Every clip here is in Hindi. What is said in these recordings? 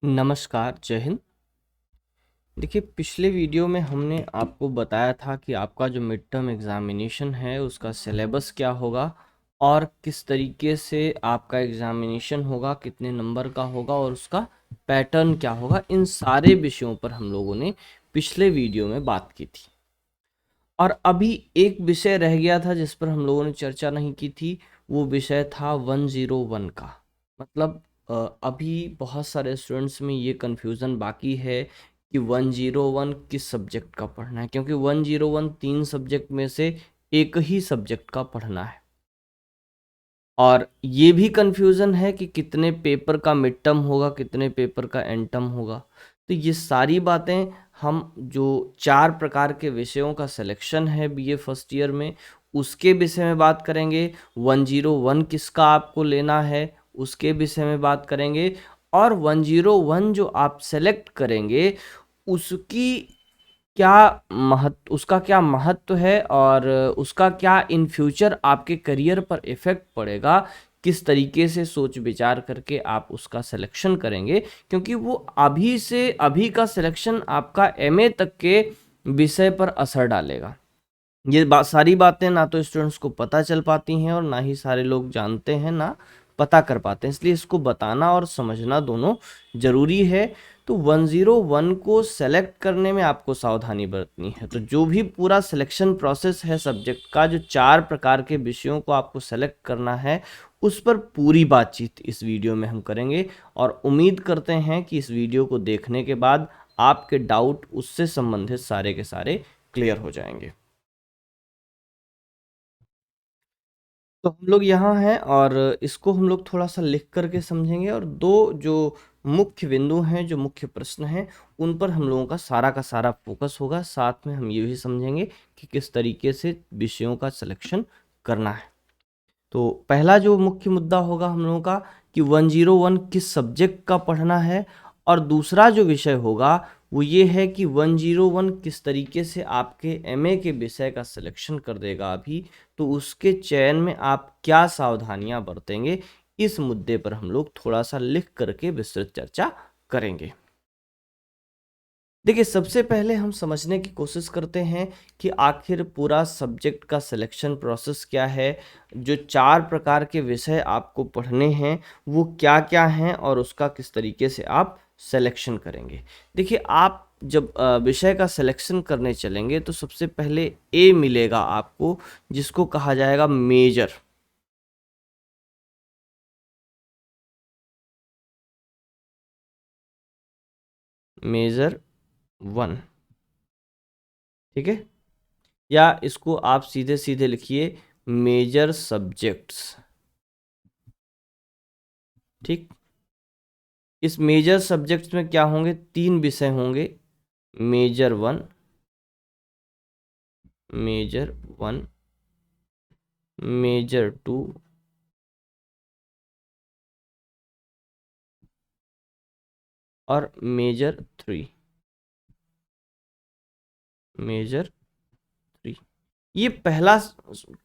नमस्कार, जय हिंद। देखिए, पिछले वीडियो में हमने आपको बताया था कि आपका जो मिड टर्म एग्ज़ामिनेशन है उसका सिलेबस क्या होगा और किस तरीके से आपका एग्ज़ामिनेशन होगा, कितने नंबर का होगा और उसका पैटर्न क्या होगा। इन सारे विषयों पर हम लोगों ने पिछले वीडियो में बात की थी। और अभी एक विषय रह गया था जिस पर हम लोगों ने चर्चा नहीं की थी, वो विषय था 101 का। मतलब अभी बहुत सारे स्टूडेंट्स में ये कन्फ्यूज़न बाकी है कि 101 किस सब्जेक्ट का पढ़ना है, क्योंकि 101 3 सब्जेक्ट में से एक ही सब्जेक्ट का पढ़ना है। और ये भी कन्फ्यूज़न है कि कितने पेपर का मिड टर्म होगा, कितने पेपर का एंड टर्म होगा। तो ये सारी बातें हम जो 4 प्रकार के विषयों का सिलेक्शन है बीए फर्स्ट ईयर में, उसके विषय में बात करेंगे। 101 किसका आपको लेना है, उसके विषय में बात करेंगे। और 101 जो आप सेलेक्ट करेंगे, उसकी उसका क्या महत्व है और उसका क्या इन फ्यूचर आपके करियर पर इफ़ेक्ट पड़ेगा, किस तरीके से सोच विचार करके आप उसका सिलेक्शन करेंगे, क्योंकि वो अभी का सिलेक्शन आपका एमए तक के विषय पर असर डालेगा। ये सारी बातें ना तो स्टूडेंट्स को पता चल पाती हैं और ना ही सारे लोग जानते हैं, ना पता कर पाते हैं, इसलिए इसको बताना और समझना दोनों ज़रूरी है। तो 101 को सेलेक्ट करने में आपको सावधानी बरतनी है। तो जो भी पूरा सिलेक्शन प्रोसेस है सब्जेक्ट का, जो 4 प्रकार के विषयों को आपको सेलेक्ट करना है, उस पर पूरी बातचीत इस वीडियो में हम करेंगे। और उम्मीद करते हैं कि इस वीडियो को देखने के बाद आपके डाउट उससे संबंधित सारे के सारे क्लियर हो जाएंगे। तो हम लोग यहाँ हैं और इसको हम लोग थोड़ा सा लिख करके समझेंगे, और दो जो मुख्य बिंदु हैं, जो मुख्य प्रश्न हैं, उन पर हम लोगों का सारा फोकस होगा। साथ में हम ये भी समझेंगे कि किस तरीके से विषयों का सिलेक्शन करना है। तो पहला जो मुख्य मुद्दा होगा हम लोगों का कि 101 किस सब्जेक्ट का पढ़ना है, और दूसरा जो विषय होगा वो ये है कि 101 किस तरीके से आपके एमए के विषय का सिलेक्शन कर देगा अभी, तो उसके चयन में आप क्या सावधानियां बरतेंगे। इस मुद्दे पर हम लोग थोड़ा सा लिख करके विस्तृत चर्चा करेंगे। देखिए, सबसे पहले हम समझने की कोशिश करते हैं कि आखिर पूरा सब्जेक्ट का सिलेक्शन प्रोसेस क्या है। जो 4 प्रकार के विषय आपको पढ़ने हैं वो क्या क्या हैं और उसका किस तरीके से आप सिलेक्शन करेंगे। देखिए, आप जब विषय का सिलेक्शन करने चलेंगे तो सबसे पहले ए मिलेगा आपको, जिसको कहा जाएगा मेजर। मेजर 1, ठीक है, या इसको आप सीधे सीधे लिखिए मेजर सब्जेक्ट्स। ठीक, इस मेजर सब्जेक्ट्स में क्या होंगे, 3 विषय होंगे। मेजर 1, मेजर 1, मेजर 2 और मेजर 3। मेजर 3, ये पहला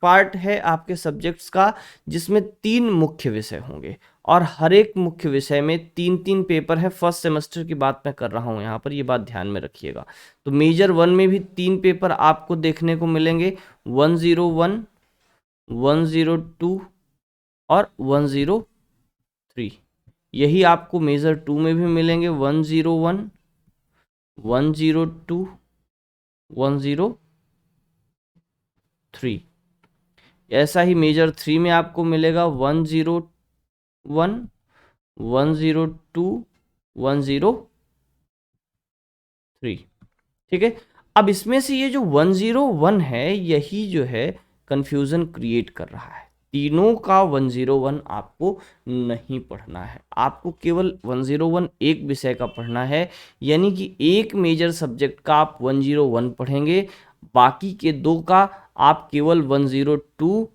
पार्ट है आपके सब्जेक्ट्स का, जिसमें 3 मुख्य विषय होंगे और हर एक मुख्य विषय में 3-3 पेपर है। फर्स्ट सेमेस्टर की बात मैं कर रहा हूं यहाँ पर, ये बात ध्यान में रखिएगा। तो मेजर 1 में भी 3 पेपर आपको देखने को मिलेंगे, 101, 102 और 103। यही आपको मेजर 2 में भी मिलेंगे, 101, 102, 103। ऐसा ही मेजर 3 में आपको मिलेगा 101, 102, 103। ठीक है, अब इसमें से ये जो 101 है, यही जो है कंफ्यूजन क्रिएट कर रहा है। तीनों का 101 आपको नहीं पढ़ना है, आपको केवल 101 एक विषय का पढ़ना है। यानी कि एक मेजर सब्जेक्ट का आप 101 पढ़ेंगे, बाकी के 2 का आप केवल 102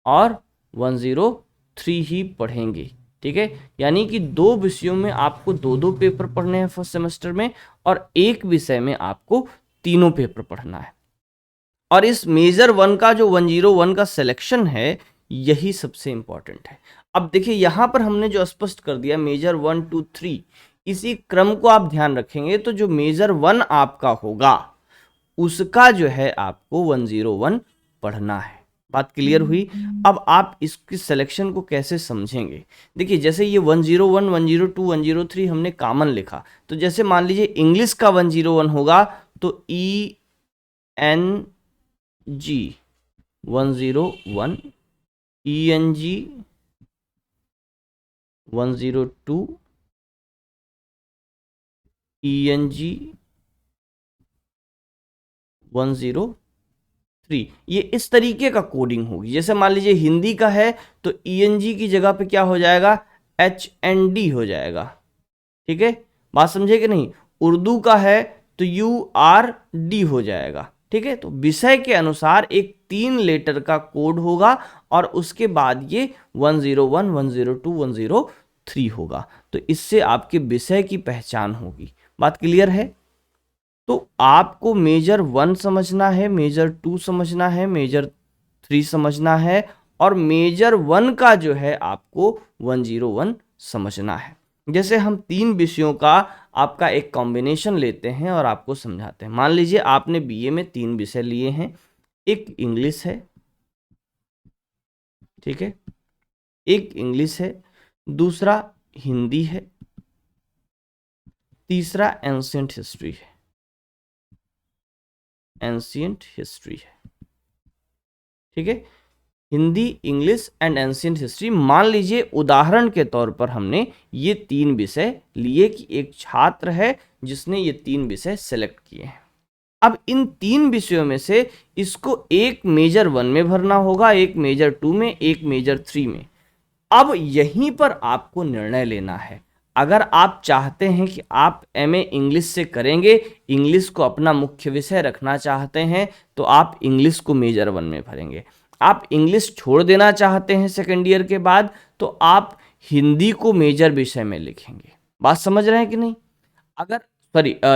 और 103 ही पढ़ेंगे। ठीक है, यानी कि 2 विषयों में आपको 2-2 पेपर पढ़ने हैं फर्स्ट सेमेस्टर में, और एक विषय में आपको तीनों पेपर पढ़ना है। और इस मेजर 1 का जो 101 का सिलेक्शन है, यही सबसे इंपॉर्टेंट है। अब देखिए, यहां पर हमने जो स्पष्ट कर दिया मेजर 1, 2, 3, इसी क्रम को आप ध्यान रखेंगे तो जो मेजर 1 आपका होगा उसका जो है आपको 101 पढ़ना है। बात क्लियर हुई। अब आप इसकी सिलेक्शन को कैसे समझेंगे? देखिए जैसे ये 101, 102, 103 हमने कॉमन लिखा, तो जैसे मान लीजिए इंग्लिश का 101 होगा तो ENG 101, ENG 102, ENG 103, ये इस तरीके का कोडिंग होगी। जैसे मान लीजिए हिंदी का है तो ENG की जगह पे क्या हो जाएगा, HND हो जाएगा। ठीक है, बात समझे कि नहीं? उर्दू का है तो URD हो जाएगा। ठीक है, तो विषय के अनुसार एक 3 लेटर का कोड होगा और उसके बाद ये 101, 102, 103 होगा। तो इससे आपके विषय की पहचान होगी। बात क्लियर है? तो आपको मेजर 1 समझना है, मेजर 2 समझना है, मेजर 3 समझना है और मेजर 1 का जो है आपको 101 समझना है। जैसे हम 3 विषयों का आपका एक कॉम्बिनेशन लेते हैं और आपको समझाते हैं। मान लीजिए आपने बीए में 3 विषय लिए हैं, एक इंग्लिश है, ठीक है, एक इंग्लिश है, दूसरा हिंदी है, तीसरा एंशिएंट हिस्ट्री है, एंशिएंट हिस्ट्री है। ठीक है, Hindi, English and ancient history. मान लीजिए उदाहरण के तौर पर हमने ये 3 विषय लिए कि एक छात्र है जिसने ये 3 विषय सेलेक्ट किए हैं। अब इन 3 विषयों में से इसको एक मेजर 1 में भरना होगा, एक मेजर 2 में, एक मेजर 3 में। अब यहीं पर आपको निर्णय लेना है। अगर आप चाहते हैं कि आप MA इंग्लिश से करेंगे, इंग्लिश को अपना मुख्य विषय रखना चाहते हैं, तो आप इंग्लिश को मेजर 1 में भरेंगे। आप इंग्लिश छोड़ देना चाहते हैं सेकेंड ईयर के बाद, तो आप हिंदी को मेजर विषय में लिखेंगे। बात समझ रहे हैं कि नहीं? अगर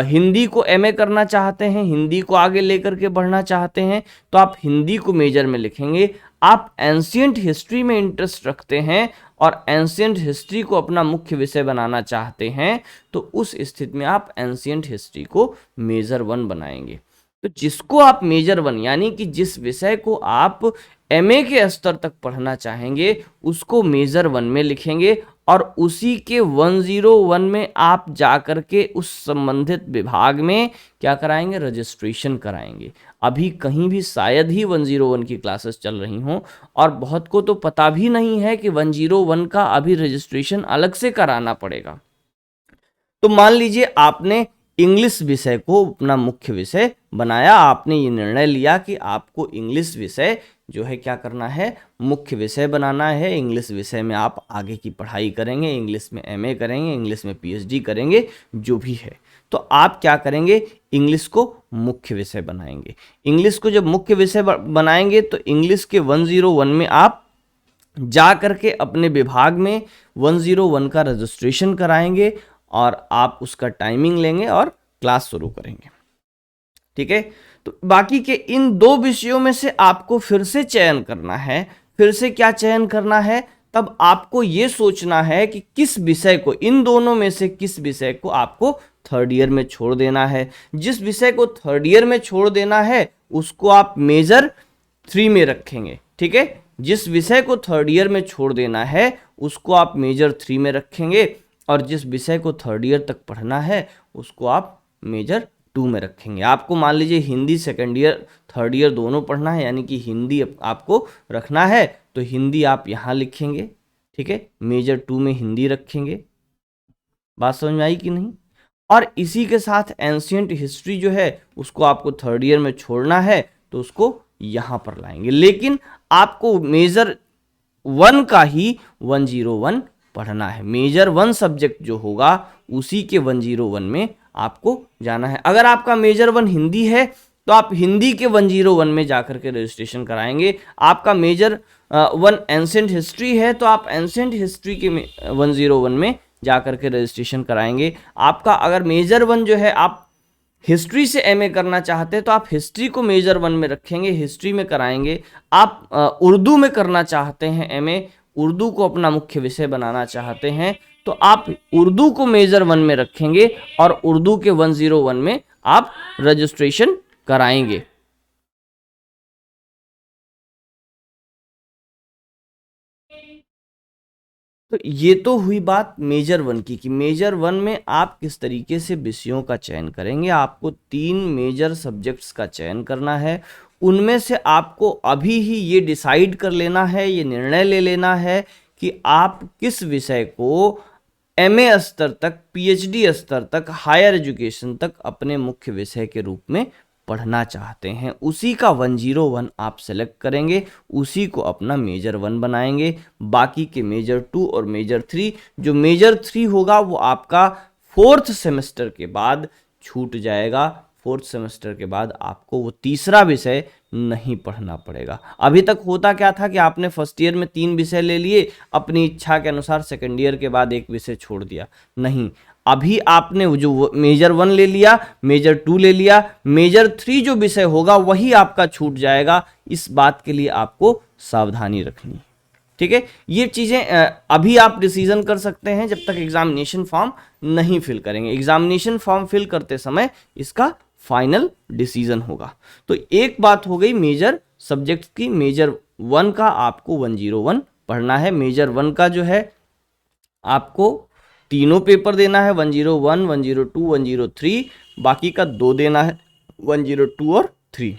हिंदी को MA करना चाहते हैं, हिंदी को आगे लेकर के बढ़ना चाहते हैं, तो आप हिंदी को मेजर में लिखेंगे। आप एंशिएंट हिस्ट्री में इंटरेस्ट रखते हैं और एंशिएंट हिस्ट्री को अपना मुख्य विषय बनाना चाहते हैं, तो उस स्थिति में आप एंशिएंट हिस्ट्री को मेजर 1 बनाएंगे। तो जिसको आप मेजर 1 यानी कि जिस विषय को आप MA के स्तर तक पढ़ना चाहेंगे उसको मेजर 1 में लिखेंगे और उसी के 101 में आप जाकर के उस संबंधित विभाग में क्या कराएंगे, रजिस्ट्रेशन कराएंगे। अभी कहीं भी शायद ही 101 की क्लासेस चल रही हों और बहुत को तो पता भी नहीं है कि 101 का अभी रजिस्ट्रेशन अलग से कराना पड़ेगा। तो मान लीजिए आपने इंग्लिश विषय को अपना मुख्य विषय बनाया, आपने ये निर्णय लिया कि आपको इंग्लिश विषय जो है क्या करना है, मुख्य विषय बनाना है। इंग्लिश विषय में आप आगे की पढ़ाई करेंगे, इंग्लिश में MA करेंगे, इंग्लिश में PhD करेंगे, जो भी है। तो आप क्या करेंगे, इंग्लिश को मुख्य विषय बनाएंगे। इंग्लिश को जब मुख्य विषय बनाएंगे तो इंग्लिश के 101 में आप जा करके अपने विभाग में 101 का रजिस्ट्रेशन कराएंगे और आप उसका टाइमिंग लेंगे और क्लास शुरू करेंगे। ठीक है, तो बाकी के इन 2 विषयों में से आपको फिर से चयन करना है। फिर से क्या चयन करना है, तब आपको ये सोचना है कि किस विषय को, इन दोनों में से किस विषय को आपको 3rd ईयर में छोड़ देना है। जिस विषय को 3rd ईयर में छोड़ देना है उसको आप मेजर 3 में रखेंगे। ठीक है, जिस विषय को 3rd ईयर में छोड़ देना है उसको आप मेजर 3 में रखेंगे और जिस विषय को 3rd ईयर तक पढ़ना है उसको आप मेजर 2 में रखेंगे। आपको मान लीजिए Hindi 2nd year 3rd year दोनों पढ़ना है, यानी कि हिंदी आपको रखना है तो हिंदी आप यहाँ लिखेंगे। ठीक है, मेजर 2 में हिंदी रखेंगे। बात समझ में आई कि नहीं? और इसी के साथ एंशिएंट हिस्ट्री जो है उसको आपको 3rd ईयर में छोड़ना है तो उसको यहाँ पर लाएंगे, लेकिन आपको मेजर 1 का ही 101 पढ़ना है। मेजर 1 सब्जेक्ट जो होगा उसी के 101 में आपको जाना है। अगर आपका मेजर 1 हिंदी है तो आप हिंदी के 101 में जाकर के रजिस्ट्रेशन कराएंगे। आपका मेजर 1 एंशिएंट हिस्ट्री है तो आप एंशिएंट हिस्ट्री के 101 में जाकर के रजिस्ट्रेशन कराएंगे। आपका अगर मेजर 1 जो है आप हिस्ट्री से MA करना चाहते हैं तो आप हिस्ट्री को मेजर 1 में रखेंगे, हिस्ट्री में कराएंगे। आप उर्दू में करना चाहते हैं MA, उर्दू को अपना मुख्य विषय बनाना चाहते हैं तो आप उर्दू को मेजर 1 में रखेंगे और उर्दू के 101 में आप रजिस्ट्रेशन कराएंगे। तो ये तो हुई बात मेजर 1 की कि मेजर 1 में आप किस तरीके से विषयों का चयन करेंगे। आपको 3 मेजर सब्जेक्ट्स का चयन करना है, उनमें से आपको अभी ही ये डिसाइड कर लेना है, ये निर्णय ले लेना है कि आप किस विषय को एमए स्तर तक, पीएचडी स्तर तक, हायर एजुकेशन तक अपने मुख्य विषय के रूप में पढ़ना चाहते हैं। उसी का 101 आप सेलेक्ट करेंगे, उसी को अपना मेजर 1 बनाएंगे। बाकी के मेजर 2 और मेजर 3, जो मेजर 3 होगा वो आपका 4th सेमेस्टर के बाद छूट जाएगा। 4th सेमेस्टर के बाद आपको वो तीसरा विषय नहीं पढ़ना पड़ेगा। अभी तक होता क्या था कि आपने फर्स्ट ईयर में 3 विषय ले लिए, अपनी इच्छा के अनुसार सेकेंड ईयर के बाद एक विषय छोड़ दिया। नहीं, अभी आपने जो मेजर 1 ले लिया, मेजर 2 ले लिया, मेजर 3 जो विषय होगा वही आपका छूट जाएगा। इस बात के लिए आपको सावधानी रखनी, ठीक है। ये चीजें अभी आप डिसीजन कर सकते हैं जब तक एग्जामिनेशन फॉर्म नहीं फिल करेंगे। एग्जामिनेशन फॉर्म फिल करते समय इसका फाइनल डिसीजन होगा। तो एक बात हो गई मेजर सब्जेक्ट की। मेजर 1 का आपको 101 पढ़ना है। मेजर 1 का जो है आपको तीनों पेपर देना है, 101, 102, 103। बाकी का 2 देना है, 102 और 3।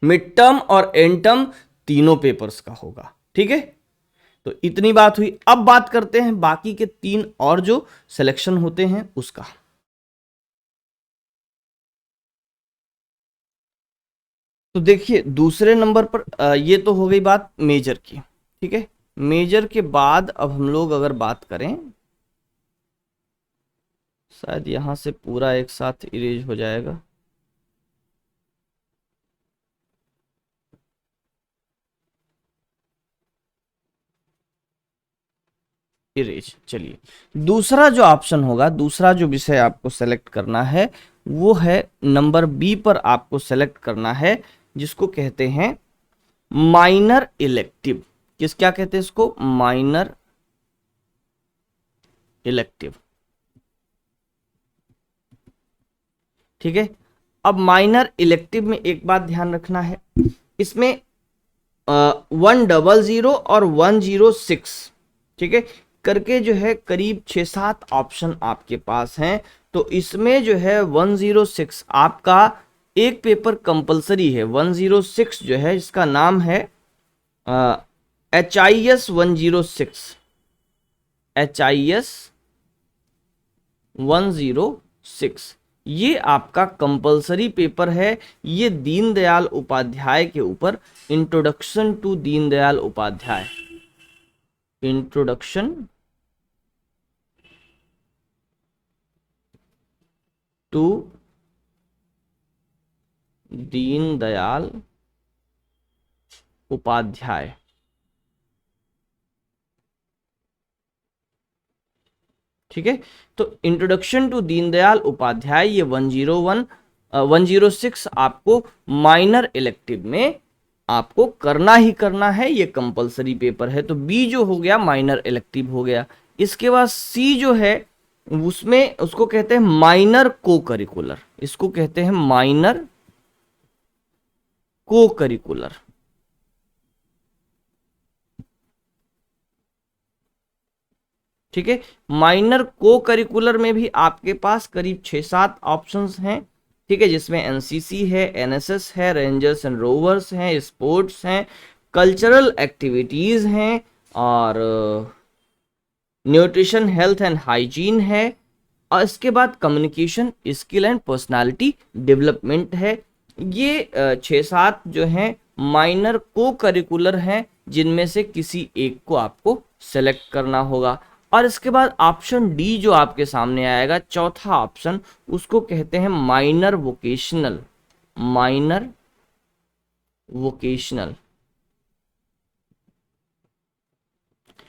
मिड टर्म और एंड टर्म तीनों पेपर्स का होगा, ठीक है। तो इतनी बात हुई। अब बात करते हैं बाकी के 3 और जो सिलेक्शन होते हैं उसका। तो देखिए दूसरे नंबर पर ये तो हो गई बात मेजर की, ठीक है। मेजर के बाद अब हम लोग अगर बात करें, शायद यहां से पूरा एक साथ इरेज हो जाएगा। इरेज, चलिए दूसरा जो ऑप्शन होगा, दूसरा जो विषय आपको सेलेक्ट करना है वो है नंबर बी पर आपको सेलेक्ट करना है, जिसको कहते हैं माइनर इलेक्टिव। क्या कहते हैं इसको? माइनर इलेक्टिव, ठीक है। अब माइनर इलेक्टिव में एक बात ध्यान रखना है, इसमें 100 और 106, ठीक है, करके जो है करीब 6-7 ऑप्शन आपके पास हैं। तो इसमें जो है 106 आपका एक पेपर कंपलसरी है। 106 जो है इसका नाम है HIS 106, HIS 106, ये आपका कंपलसरी पेपर है। ये दीनदयाल उपाध्याय के ऊपर, introduction to Deendayal Upadhyay, introduction to Deendayal Upadhyay, ठीक है। तो इंट्रोडक्शन टू दीनदयाल उपाध्याय ये 101 106 आपको माइनर इलेक्टिव में आपको करना ही करना है, ये कंपलसरी पेपर है। तो बी जो हो गया माइनर इलेक्टिव हो गया। इसके बाद सी जो है उसमें उसको कहते हैं माइनर को करिकुलर, इसको कहते हैं माइनर को करिकुलर, ठीक है। माइनर को करिकुलर में भी आपके पास करीब 6-7 ऑप्शंस हैं, ठीक है, जिसमें एनसीसी है, एनएसएस है, रेंजर्स एंड रोवर्स हैं, स्पोर्ट्स हैं, कल्चरल एक्टिविटीज हैं, और न्यूट्रिशन, हेल्थ एंड हाइजीन है, और इसके बाद communication skill and personality development है। ये 6-7 जो हैं माइनर को करिकुलर हैं, जिनमें से किसी एक को आपको सेलेक्ट करना होगा। और इसके बाद ऑप्शन डी जो आपके सामने आएगा, चौथा ऑप्शन, उसको कहते हैं माइनर वोकेशनल, माइनर वोकेशनल,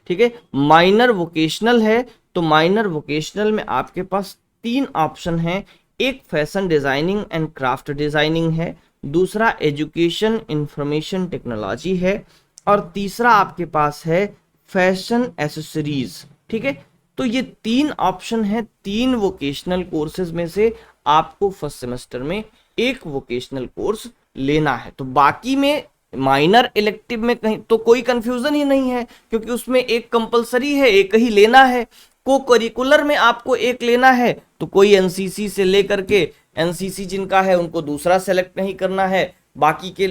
ठीक है। माइनर वोकेशनल है तो माइनर वोकेशनल में आपके पास 3 ऑप्शन हैं। एक fashion designing and craft designing है, दूसरा एजुकेशन इंफॉर्मेशन टेक्नोलॉजी है, और तीसरा आपके पास है फैशन एसेसरीज, ठीक है। तो ये 3 ऑप्शन है, 3 वोकेशनल कोर्सेज में से आपको फर्स्ट सेमेस्टर में एक वोकेशनल कोर्स लेना है। तो बाकी में माइनर इलेक्टिव में कहीं तो कोई कंफ्यूजन ही नहीं है, क्योंकि उसमें एक कंपलसरी है, एक ही लेना है। को करिकुलर में आपको एक लेना है, तो कोई एनसीसी से लेकर के एनसीसी जिनका है उनको दूसरा सेलेक्ट नहीं करना है। बाकी के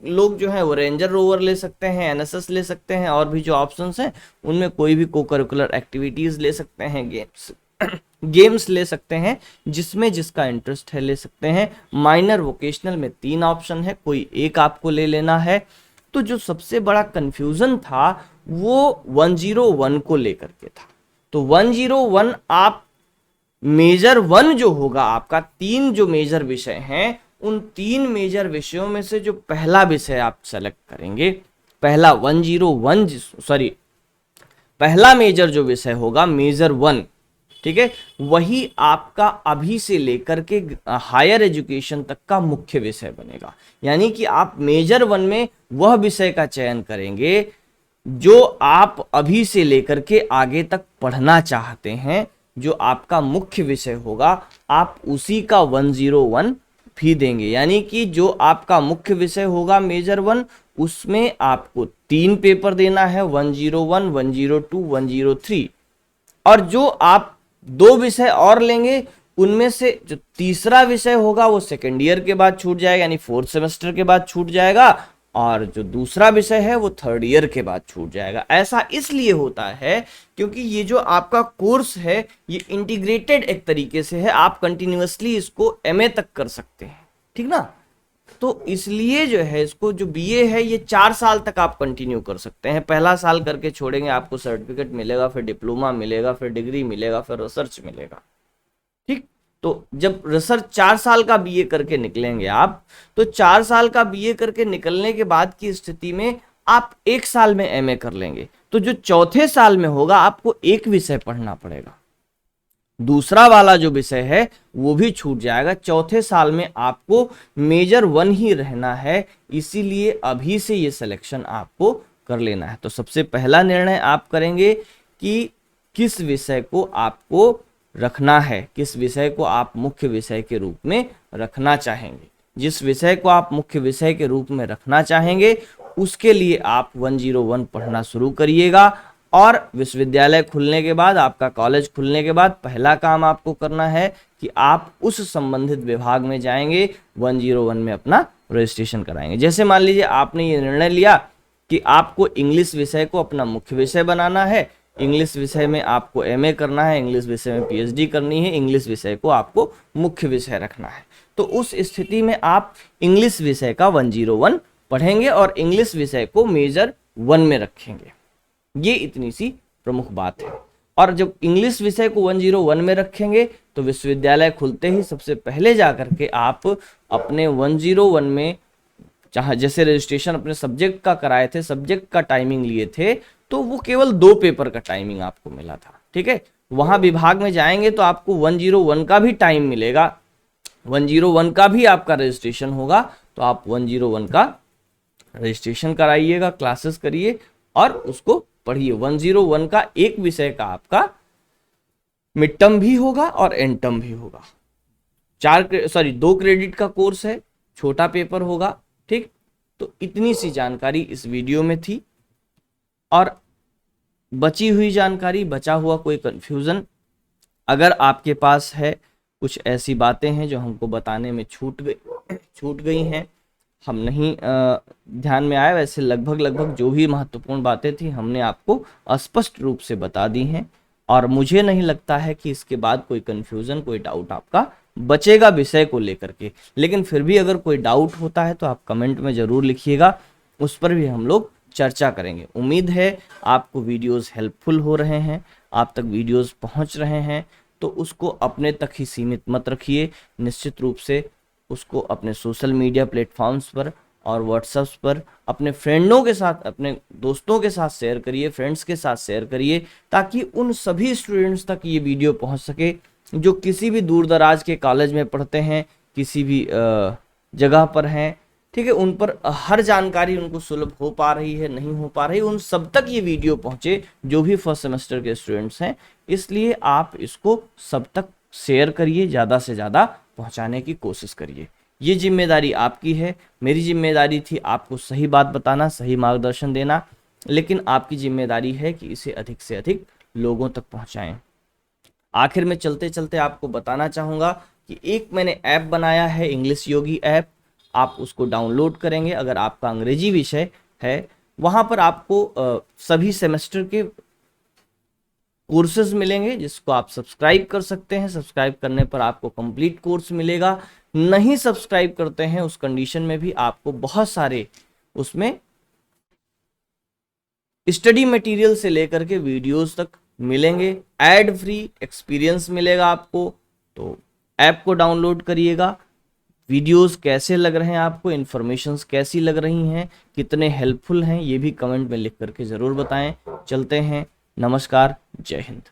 लोग जो है वो रेंजर रोवर ले सकते हैं, एनएसएस ले सकते हैं, और भी जो ऑप्शंस हैं उनमें कोई भी को करिकुलर एक्टिविटीज ले सकते हैं, गेम्स ले सकते हैं, जिसमें जिसका इंटरेस्ट है ले सकते हैं। माइनर वोकेशनल में 3 ऑप्शन है, कोई एक आपको ले लेना है। तो जो सबसे बड़ा कंफ्यूजन था वो 101 को लेकर के था। तो 101 आप मेजर 1 जो होगा आपका, 3 जो मेजर विषय हैं उन 3 मेजर विषयों में से जो पहला विषय आप सेलेक्ट करेंगे, पहला 101 सॉरी पहला मेजर जो विषय होगा मेजर 1, ठीक है, वही आपका अभी से लेकर के हायर एजुकेशन तक का मुख्य विषय बनेगा। यानी कि आप मेजर 1 में वह विषय का चयन करेंगे जो आप अभी से लेकर के आगे तक पढ़ना चाहते हैं, जो आपका मुख्य विषय होगा आप उसी का 101 भी देंगे। यानी कि जो आपका मुख्य विषय होगा मेजर 1, उसमें आपको 3 पेपर देना है, 101, 102, 103। और जो आप 2 विषय और लेंगे उनमें से जो तीसरा विषय होगा वो सेकेंड ईयर के बाद छूट जाएगा, यानी 4th सेमेस्टर के बाद छूट जाएगा, और जो दूसरा विषय है वो 3rd ईयर के बाद छूट जाएगा। ऐसा इसलिए होता है क्योंकि ये जो आपका कोर्स है ये इंटीग्रेटेड एक तरीके से है, आप कंटिन्यूअसली इसको एमए तक कर सकते हैं, ठीक ना। तो इसलिए जो है इसको जो बीए है ये 4 साल तक आप कंटिन्यू कर सकते हैं। पहला साल करके छोड़ेंगे आपको सर्टिफिकेट मिलेगा, फिर डिप्लोमा मिलेगा, फिर डिग्री मिलेगा, फिर रिसर्च मिलेगा, ठीक। तो जब रिसर्च 4 साल का बीए करके निकलेंगे आप, तो 4 साल का बीए करके निकलने के बाद की स्थिति में आप 1 साल में एमए कर लेंगे। तो जो चौथे साल में होगा आपको एक विषय पढ़ना पड़ेगा, दूसरा वाला जो विषय है वो भी छूट जाएगा। चौथे साल में आपको मेजर 1 ही रहना है, इसीलिए अभी से ये सिलेक्शन आपको कर लेना है। तो सबसे पहला निर्णय आप करेंगे कि किस विषय को आपको रखना है, किस विषय को आप मुख्य विषय के रूप में रखना चाहेंगे। जिस विषय को आप मुख्य विषय के रूप में रखना चाहेंगे उसके लिए आप 101 पढ़ना शुरू करिएगा। और विश्वविद्यालय खुलने के बाद, आपका कॉलेज खुलने के बाद पहला काम आपको करना है कि आप उस संबंधित विभाग में जाएंगे, 101 में अपना रजिस्ट्रेशन कराएंगे। जैसे मान लीजिए आपने ये निर्णय लिया कि आपको इंग्लिश विषय को अपना मुख्य विषय बनाना है, इंग्लिश विषय में आपको एमए करना है, इंग्लिश विषय में पीएचडी करनी है, इंग्लिश विषय को आपको मुख्य विषय रखना है, तो उस स्थिति में आप इंग्लिश विषय का 101 पढ़ेंगे और इंग्लिश विषय को मेजर 1 में रखेंगे। ये इतनी सी प्रमुख बात है। और जब इंग्लिश विषय को 101 में रखेंगे तो विश्वविद्यालय खुलते ही सबसे पहले जाकर के आप अपने 101 में, जहाँ जैसे रजिस्ट्रेशन अपने सब्जेक्ट का कराए थे, सब्जेक्ट का टाइमिंग लिए थे, तो वो केवल 2 पेपर का टाइमिंग आपको मिला था, ठीक है। वहां विभाग में जाएंगे तो आपको 101 का भी टाइम मिलेगा, 101 का भी आपका रजिस्ट्रेशन होगा, तो आप 101 का रजिस्ट्रेशन कराइएगा, क्लासेस करिए और उसको पढ़िए। 101 का एक विषय का आपका मिड टर्म भी होगा और एंड टर्म भी होगा। 2 क्रेडिट का कोर्स है, छोटा पेपर होगा, ठीक। तो इतनी सी जानकारी इस वीडियो में थी। और बची हुई जानकारी, बचा हुआ कोई कंफ्यूजन अगर आपके पास है, कुछ ऐसी बातें हैं जो हमको बताने में छूट गई हैं, हम नहीं ध्यान में आया, वैसे लगभग जो भी महत्वपूर्ण बातें थी हमने आपको स्पष्ट रूप से बता दी हैं। और मुझे नहीं लगता है कि इसके बाद कोई कंफ्यूजन, कोई डाउट आपका बचेगा विषय को लेकर के। लेकिन फिर भी अगर कोई डाउट होता है तो आप कमेंट में ज़रूर लिखिएगा, उस पर भी हम लोग चर्चा करेंगे। उम्मीद है आपको वीडियोस हेल्पफुल हो रहे हैं, आप तक वीडियोस पहुंच रहे हैं, तो उसको अपने तक ही सीमित मत रखिए। निश्चित रूप से उसको अपने सोशल मीडिया प्लेटफॉर्म्स पर और व्हाट्सएप पर अपने फ्रेंडों के साथ, अपने दोस्तों के साथ शेयर करिए, फ्रेंड्स के साथ शेयर करिए, ताकि उन सभी स्टूडेंट्स तक ये वीडियो पहुंच सके जो किसी भी दूर दराज के कॉलेज में पढ़ते हैं, किसी भी जगह पर हैं, ठीक है, उन पर हर जानकारी उनको सुलभ हो पा रही है, नहीं हो पा रही, उन सब तक ये वीडियो पहुंचे जो भी फर्स्ट सेमेस्टर के स्टूडेंट्स हैं। इसलिए आप इसको सब तक शेयर करिए, ज़्यादा से ज़्यादा पहुंचाने की कोशिश करिए। ये जिम्मेदारी आपकी है। मेरी जिम्मेदारी थी आपको सही बात बताना, सही मार्गदर्शन देना, लेकिन आपकी जिम्मेदारी है कि इसे अधिक से अधिक लोगों तक पहुंचाएं। आखिर में चलते चलते आपको बताना चाहूँगा कि एक मैंने ऐप बनाया है, इंग्लिश योगी ऐप। आप उसको डाउनलोड करेंगे अगर आपका अंग्रेजी विषय है। वहाँ पर आपको सभी सेमेस्टर के कोर्सेज मिलेंगे जिसको आप सब्सक्राइब कर सकते हैं। सब्सक्राइब करने पर आपको कंप्लीट कोर्स मिलेगा। नहीं सब्सक्राइब करते हैं उस कंडीशन में भी आपको बहुत सारे उसमें स्टडी मटेरियल से लेकर के वीडियोस तक मिलेंगे। एड फ्री एक्सपीरियंस मिलेगा आपको। तो ऐप को डाउनलोड करिएगा। वीडियोस कैसे लग रहे हैं आपको, इन्फॉर्मेशंस कैसी लग रही हैं, कितने हेल्पफुल हैं, ये भी कमेंट में लिख करके ज़रूर बताएं। चलते हैं, नमस्कार, जय हिंद।